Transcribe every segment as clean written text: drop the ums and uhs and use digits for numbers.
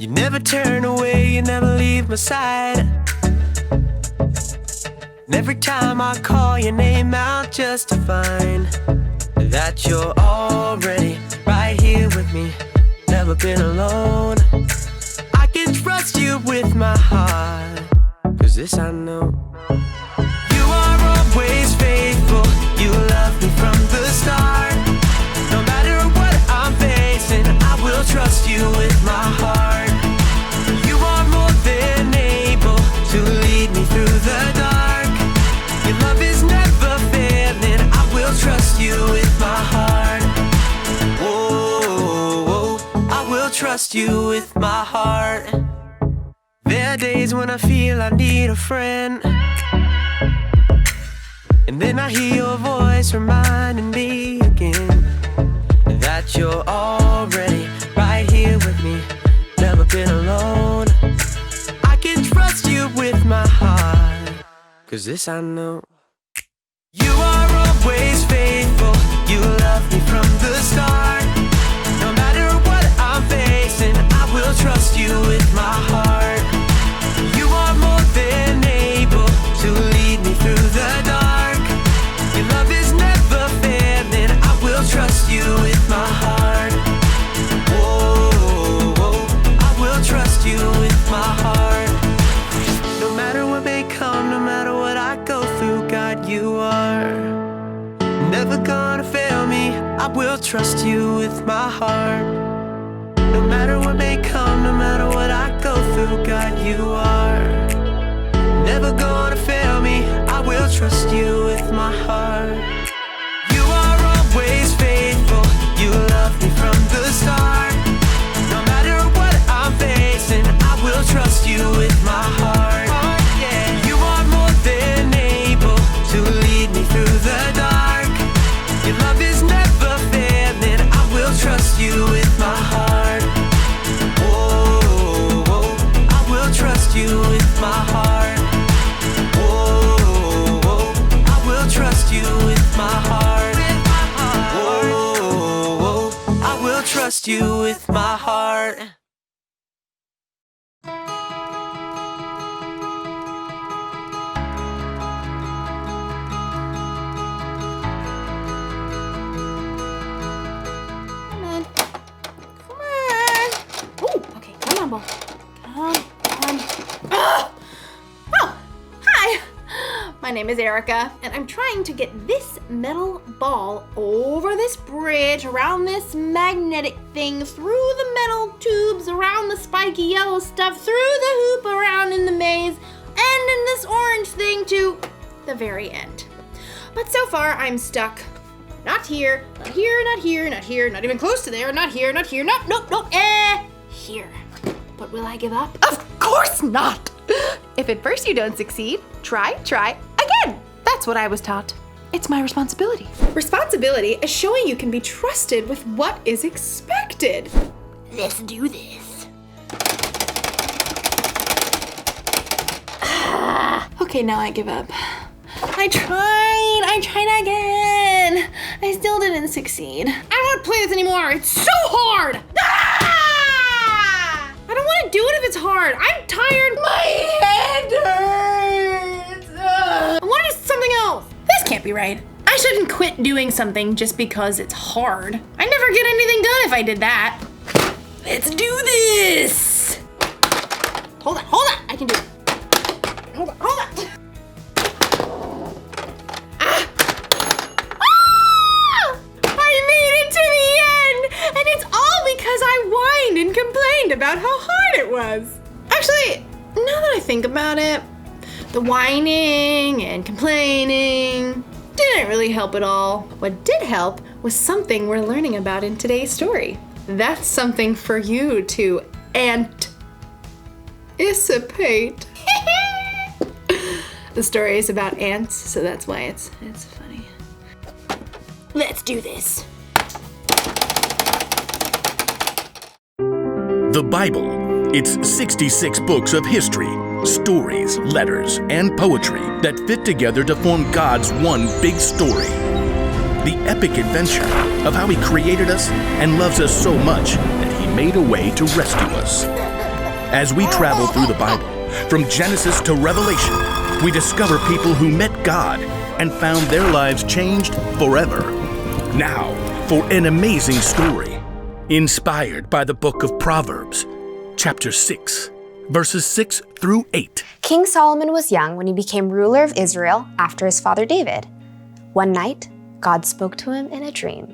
You never turn away, you never leave my side. And every time I call your name out just to find that you're already right here with me, never been alone. I can trust you with my heart, 'cause this I know. You are always faithful, you love me from the start. No matter what I'm facing, I will trust you with my heart. You are more than able to lead me through the dark. Your love is never failing, I will trust you with my heart. Whoa, I will trust you with my heart. There are days when I feel I need a friend, and then I hear your voice reminding me again that you're already right here with me, never been alone. I can trust you with my heart, 'cause this I know. You are always faithful, you love me from the start. No matter what I'm facing, I will trust you with my heart. You are more than able to lead me through the dark. Your love is never failing, I will trust you with my heart. Whoa, I will trust you with my heart. No matter what may come, no matter what I go through, God, you are never gonna fail me, I will trust you with my heart. No matter what may come, no matter what I go through, God, you are never gonna fail me, I will trust you with my heart. You are always faithful, you love me from the start. No matter what I'm facing, I will trust you with my heart. Yeah. You are more than able to lead me through the dark. Your love is never failing, I will trust you with my heart. Whoa, I will trust you with my heart. Whoa, I will trust you with my heart. Whoa, I will trust you with my heart. Come on, ball. Come on. Oh, hi. My name is Erica, and I'm trying to get this metal ball over this bridge, around this magnetic thing, through the metal tubes, around the spiky yellow stuff, through the hoop, around in the maze, and in this orange thing to the very end. But so far, I'm stuck. Not here, not here, not here, not here, not even close to there, not here, not here, nope, here. But will I give up? Of course not! If at first you don't succeed, try again. That's what I was taught. It's my responsibility. Responsibility is showing you can be trusted with what is expected. Let's do this. Okay, now I give up. I tried again. I still didn't succeed. I don't want to play this anymore. It's so hard. I don't want to do it if it's hard. I'm tired. My head hurts. I want to do something else. This can't be right. I shouldn't quit doing something just because it's hard. I'd never get anything done if I did that. Let's do this. Hold on. I can do it. Hold on. And complained about how hard it was. Actually, now that I think about it, the whining and complaining didn't really help at all. What did help was something we're learning about in today's story. That's something for you to anticipate. The story is about ants, so that's why it's funny. Let's do this. The Bible. It's 66 books of history, stories, letters, and poetry that fit together to form God's one big story. The epic adventure of how He created us and loves us so much that He made a way to rescue us. As we travel through the Bible, from Genesis to Revelation, we discover people who met God and found their lives changed forever. Now, for an amazing story, inspired by the book of Proverbs, chapter 6, verses 6 through 8. King Solomon was young when he became ruler of Israel after his father David. One night, God spoke to him in a dream.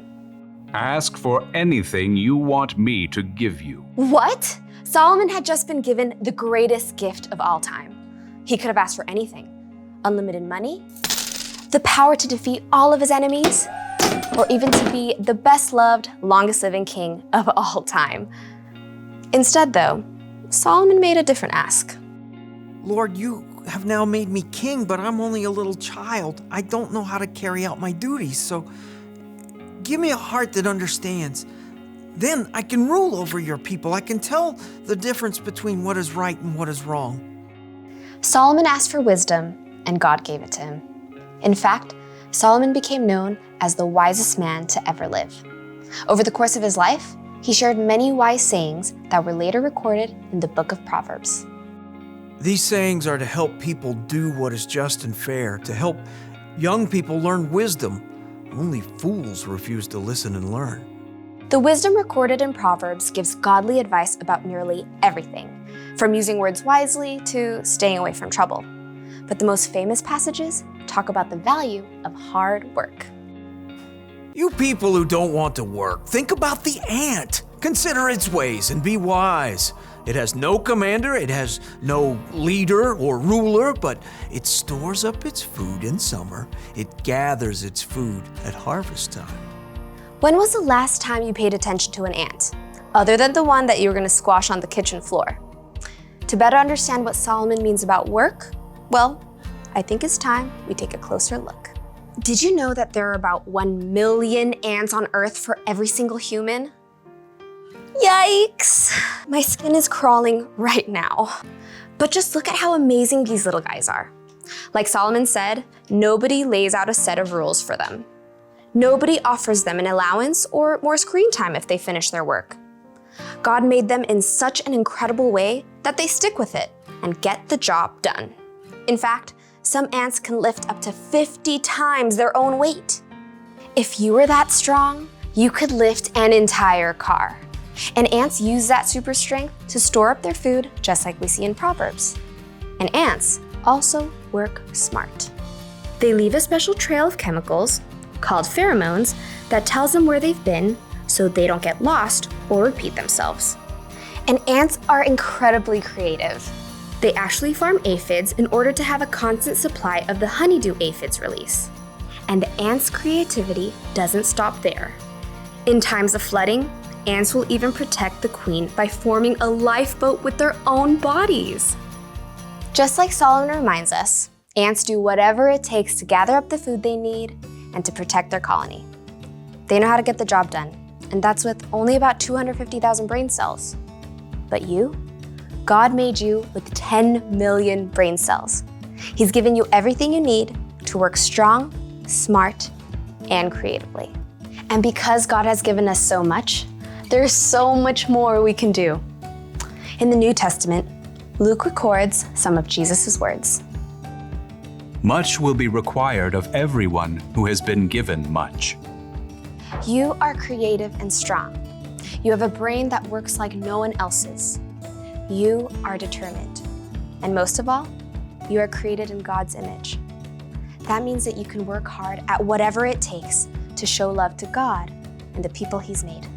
Ask for anything you want me to give you. What? Solomon had just been given the greatest gift of all time. He could have asked for anything. Unlimited money, the power to defeat all of his enemies, or even to be the best-loved, longest-living king of all time. Instead, though, Solomon made a different ask. Lord, you have now made me king, but I'm only a little child. I don't know how to carry out my duties, so give me a heart that understands. Then I can rule over your people. I can tell the difference between what is right and what is wrong. Solomon asked for wisdom, and God gave it to him. In fact, Solomon became known as the wisest man to ever live. Over the course of his life, he shared many wise sayings that were later recorded in the book of Proverbs. These sayings are to help people do what is just and fair, to help young people learn wisdom. Only fools refuse to listen and learn. The wisdom recorded in Proverbs gives godly advice about nearly everything, from using words wisely to staying away from trouble. But the most famous passages talk about the value of hard work. You people who don't want to work, think about the ant. Consider its ways and be wise. It has no commander, it has no leader or ruler, but it stores up its food in summer. It gathers its food at harvest time. When was the last time you paid attention to an ant, other than the one that you were going to squash on the kitchen floor? To better understand what Solomon means about work, well, I think it's time we take a closer look. Did you know that there are about 1 million ants on Earth for every single human? Yikes! My skin is crawling right now. But just look at how amazing these little guys are. Like Solomon said, nobody lays out a set of rules for them. Nobody offers them an allowance or more screen time if they finish their work. God made them in such an incredible way that they stick with it and get the job done. In fact, some ants can lift up to 50 times their own weight. If you were that strong, you could lift an entire car. And ants use that super strength to store up their food, just like we see in Proverbs. And ants also work smart. They leave a special trail of chemicals, called pheromones, that tells them where they've been so they don't get lost or repeat themselves. And ants are incredibly creative. They actually farm aphids in order to have a constant supply of the honeydew aphids release. And the ants' creativity doesn't stop there. In times of flooding, ants will even protect the queen by forming a lifeboat with their own bodies. Just like Solomon reminds us, ants do whatever it takes to gather up the food they need and to protect their colony. They know how to get the job done, and that's with only about 250,000 brain cells. But you? God made you with 10 million brain cells. He's given you everything you need to work strong, smart, and creatively. And because God has given us so much, there's so much more we can do. In the New Testament, Luke records some of Jesus' words. Much will be required of everyone who has been given much. You are creative and strong. You have a brain that works like no one else's. You are determined. And most of all, you are created in God's image. That means that you can work hard at whatever it takes to show love to God and the people He's made.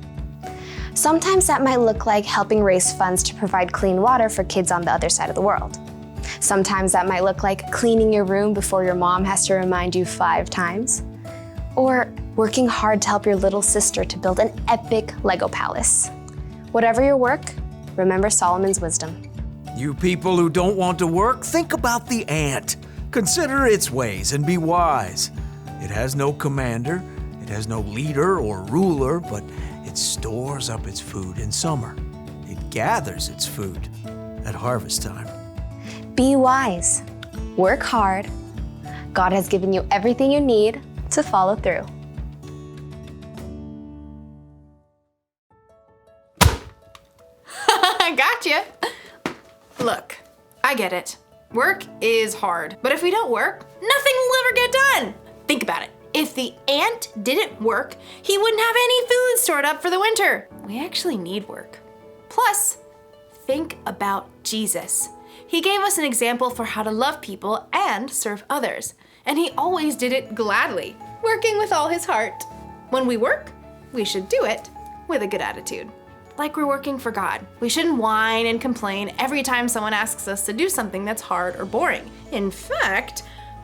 Sometimes that might look like helping raise funds to provide clean water for kids on the other side of the world. Sometimes that might look like cleaning your room before your mom has to remind you 5 times. Or working hard to help your little sister to build an epic Lego palace. Whatever your work, remember Solomon's wisdom. You people who don't want to work, think about the ant. Consider its ways and be wise. It has no commander, it has no leader or ruler, but it stores up its food in summer. It gathers its food at harvest time. Be wise. Work hard. God has given you everything you need to follow through. Gotcha. Look, I get it. Work is hard, but if we don't work, nothing will ever get done. Think about it. If the ant didn't work, he wouldn't have any food stored up for the winter. We actually need work. Plus, think about Jesus. He gave us an example for how to love people and serve others, and he always did it gladly, working with all his heart. When we work, we should do it with a good attitude. Like we're working for God. We shouldn't whine and complain every time someone asks us to do something that's hard or boring. In fact,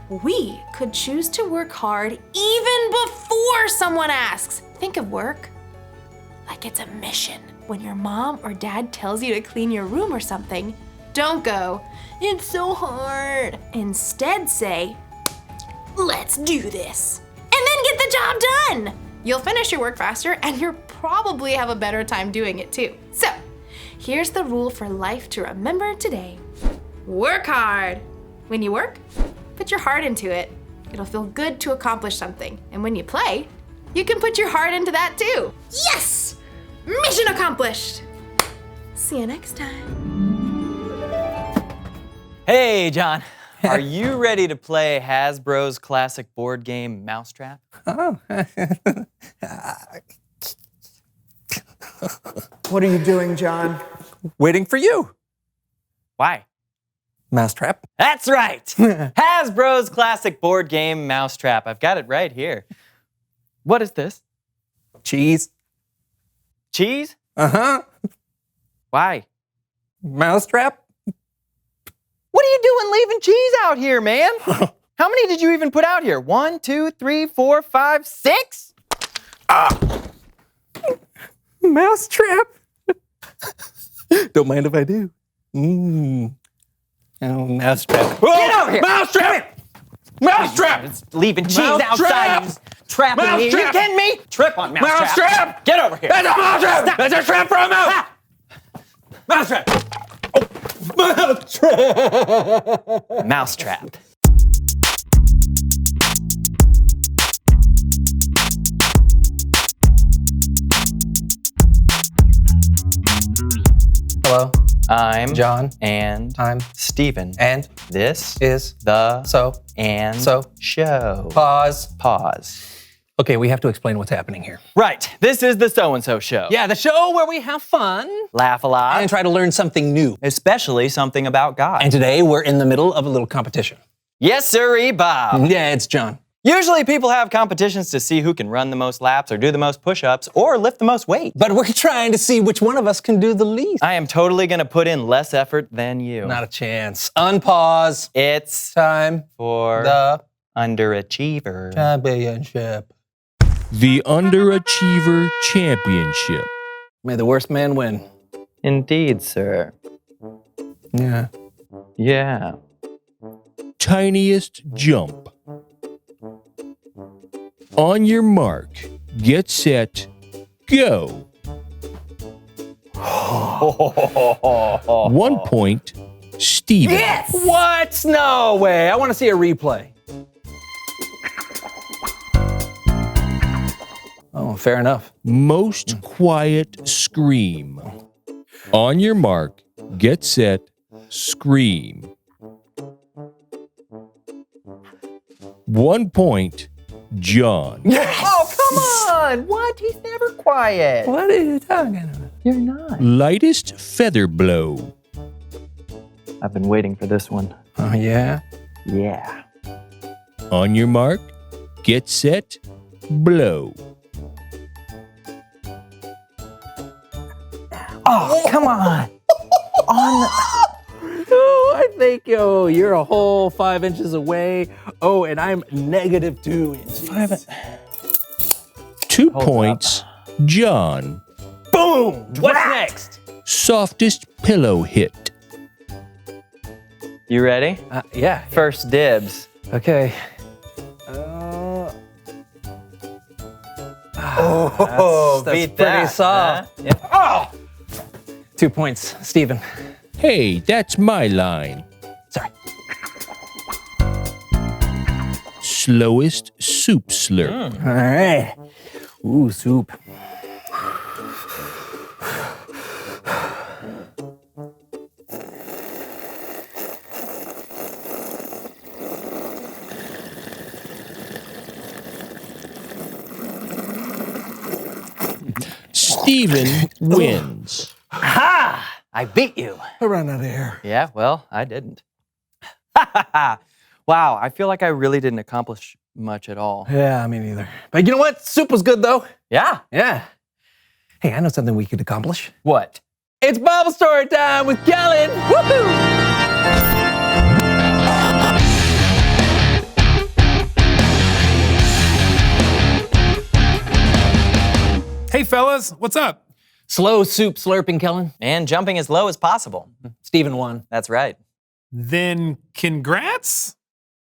we could choose to work hard even before someone asks. Think of work like it's a mission. When your mom or dad tells you to clean your room or something, don't go, "It's so hard." Instead say, "Let's do this." And then get the job done. You'll finish your work faster and you'll probably have a better time doing it too. So, here's the rule for life to remember today. Work hard. When you work, put your heart into it. It'll feel good to accomplish something. And when you play, you can put your heart into that too. Yes! Mission accomplished. See you next time. Hey, John. Are you ready to play Hasbro's classic board game Mousetrap? Oh. What are you doing, John? Waiting for you. Why? Mousetrap? That's right. Hasbro's classic board game Mousetrap. I've got it right here. What is this? Cheese. Cheese? Uh-huh. Why? Mousetrap? What are you doing leaving cheese out here, man? How many did you even put out here? 1, 2, 3, 4, 5, 6? Mousetrap? Don't mind if I do. Oh, mousetrap. Get over here! Mousetrap! Mousetrap! It's leaving cheese Mousetrap! outside. It's trapping me. You Mousetrap! kidding me? Trip on Mousetrap. Mousetrap! Get over here. That's a mousetrap! Stop. That's a trap for a mouse! Mousetrap! Mousetrap! Mousetrap. Hello, I'm John. And I'm Steven. And This is the so and so show. pause. Pause. Okay, we have to explain what's happening here. Right. This is the So-and-So Show. Yeah, the show where we have fun Laugh a lot. and try to learn something new. Especially something about God. And today we're in the middle of a little competition. Yes, sirree, Bob. Yeah, it's John. Usually people have competitions to see who can run the most laps or do the most push-ups or lift the most weight. But we're trying to see which one of us can do the least. I am totally gonna put in less effort than you. Not a chance. Unpause. It's Time for the underachiever. championship. The Underachiever Championship. May the worst man win. Indeed, sir. Yeah. Yeah. Tiniest jump. On your mark, get set, go. 1 point, Steven. Yes! What? No way. I want to see a replay. Oh, fair enough. Most quiet scream. On your mark, get set, scream. 1 point, John. Oh, come on! What? He's never quiet. What are you talking about? You're not. Lightest feather blow. I've been waiting for this one. Oh, yeah? Yeah. On your mark, get set, blow. Oh, come on. Oh, I think, you're a whole 5 inches away. Oh, and I'm -2 inches. 2 points, John. Boom! What's next? Softest pillow hit. You ready? Yeah. First dibs. Okay. Oh, that's beat pretty that, soft. huh? Yeah. Oh! 2 points, Steven. Hey, that's my line. Sorry. Slowest soup slurp. All right. Ooh, soup. Steven wins. Ha! I beat you. I ran out of air. Yeah, well, I didn't. Wow, I feel like I really didn't accomplish much at all. Yeah, me neither. But you know what? Soup was good, though. Yeah? Yeah. Hey, I know something we could accomplish. What? It's Bible story time with Kellen. Woohoo! Hey fellas, what's up? Slow soup slurping, Kellen. And jumping as low as possible. Steven won. That's right. Then congrats.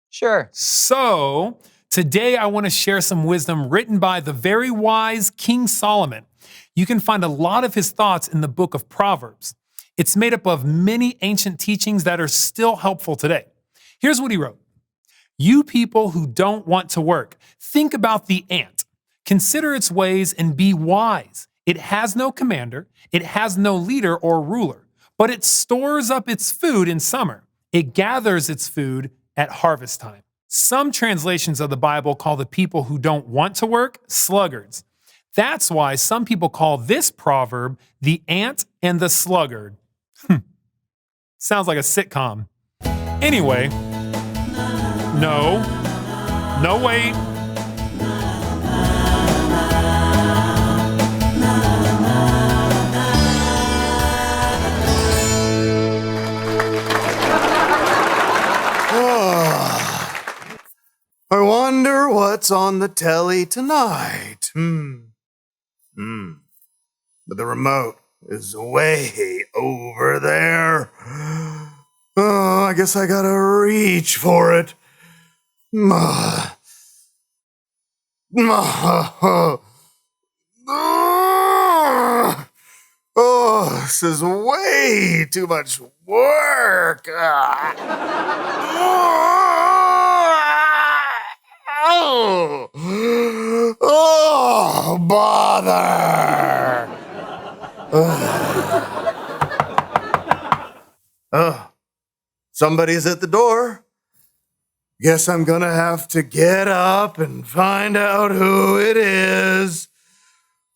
Sure. So, today I want to share some wisdom written by the very wise King Solomon. You can find a lot of his thoughts in the book of Proverbs. It's made up of many ancient teachings that are still helpful today. Here's what he wrote. You people who don't want to work, think about the ant. Consider its ways and be wise. It has no commander, it has no leader or ruler, but it stores up its food in summer. It gathers its food at harvest time. Some translations of the Bible call the people who don't want to work sluggards. That's why some people call this proverb the ant and the sluggard. Sounds like a sitcom. Anyway, no, wait. I wonder what's on the telly tonight. But the remote is way over there. Oh, I guess I gotta reach for it. Oh, this is way too much work. Oh, bother. Oh, somebody's at the door. Guess I'm gonna have to get up and find out who it is.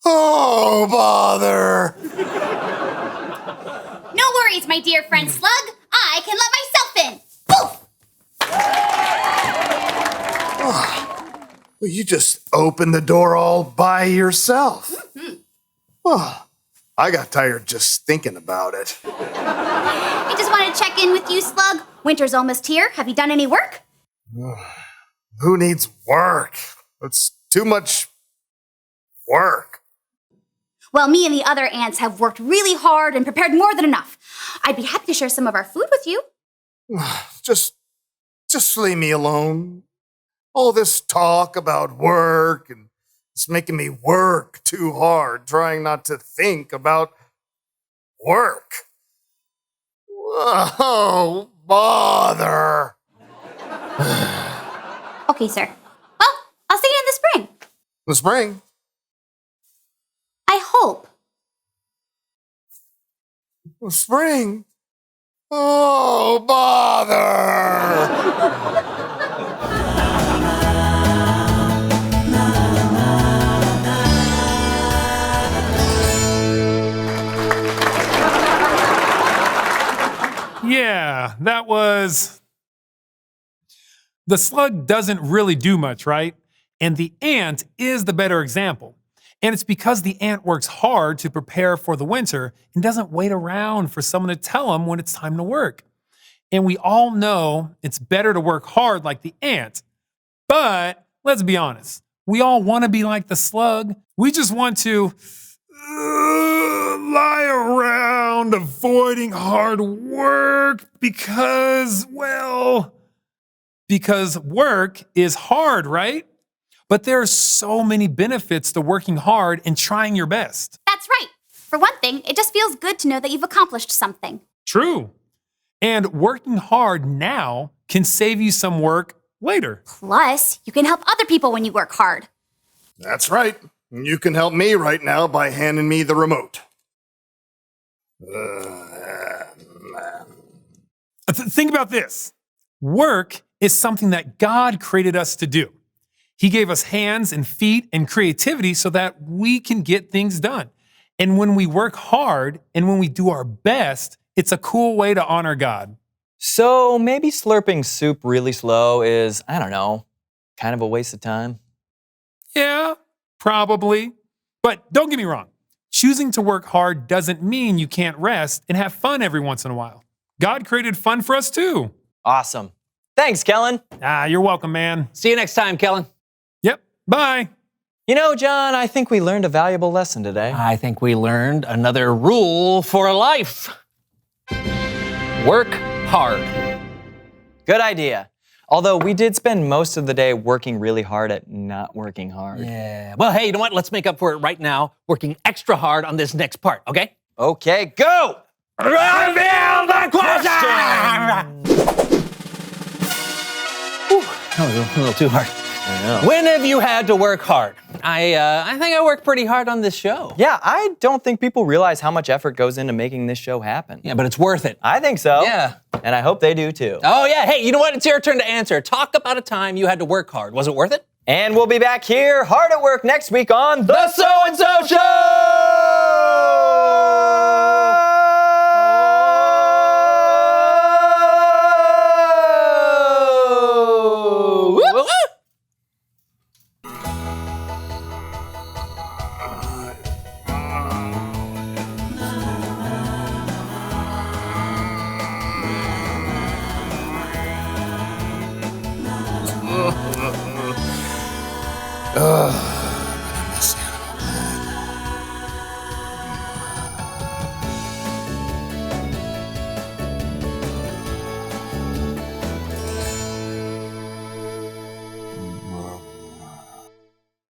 Oh, bother. No worries, my dear friend Slug. I can let myself in. Poof! Well, you just opened the door all by yourself. Oh, I got tired just thinking about it. I just want to check in with you, Slug. Winter's almost here. Have you done any work? Who needs work? It's too much work. Well, me and the other ants have worked really hard and prepared more than enough. I'd be happy to share some of our food with you. Just leave me alone. All this talk about work and it's making me work too hard, trying not to think about work. Oh, bother. Okay, sir. Well, I'll see you in the spring. The spring? I hope. The spring? Oh, bother. Yeah, that was... The slug doesn't really do much, right? And the ant is the better example. And it's because the ant works hard to prepare for the winter and doesn't wait around for someone to tell him when it's time to work. And we all know it's better to work hard like the ant. But let's be honest, we all want to be like the slug. We just want to lie around avoiding hard work because work is hard, right? But there are so many benefits to working hard and trying your best. That's right. For one thing, it just feels good to know that you've accomplished something. True. And working hard now can save you some work later. Plus, you can help other people when you work hard. That's right. You can help me right now by handing me the remote. Think about this. Work is something that God created us to do. He gave us hands and feet and creativity so that we can get things done. And when we work hard and when we do our best, it's a cool way to honor God. So maybe slurping soup really slow is, I don't know, kind of a waste of time. Yeah, probably. But don't get me wrong. Choosing to work hard doesn't mean you can't rest and have fun every once in a while. God created fun for us too. Awesome. Thanks, Kellen. You're welcome, man. See you next time, Kellen. Yep, bye. You know, John, I think we learned a valuable lesson today. I think we learned another rule for life. Work hard. Good idea. Although we did spend most of the day working really hard at not working hard. Yeah. Well, hey, you know what? Let's make up for it right now, working extra hard on this next part, okay? Okay, go! Reveal the question! Whew, that was a little too hard. I know. When have you had to work hard? I think I worked pretty hard on this show. Yeah, I don't think people realize how much effort goes into making this show happen. Yeah, but it's worth it. I think so. Yeah. And I hope they do too. Oh, yeah. Hey, you know what? It's your turn to answer. Talk about a time you had to work hard. Was it worth it? And we'll be back here hard at work next week on The So-and-So Show! Ugh.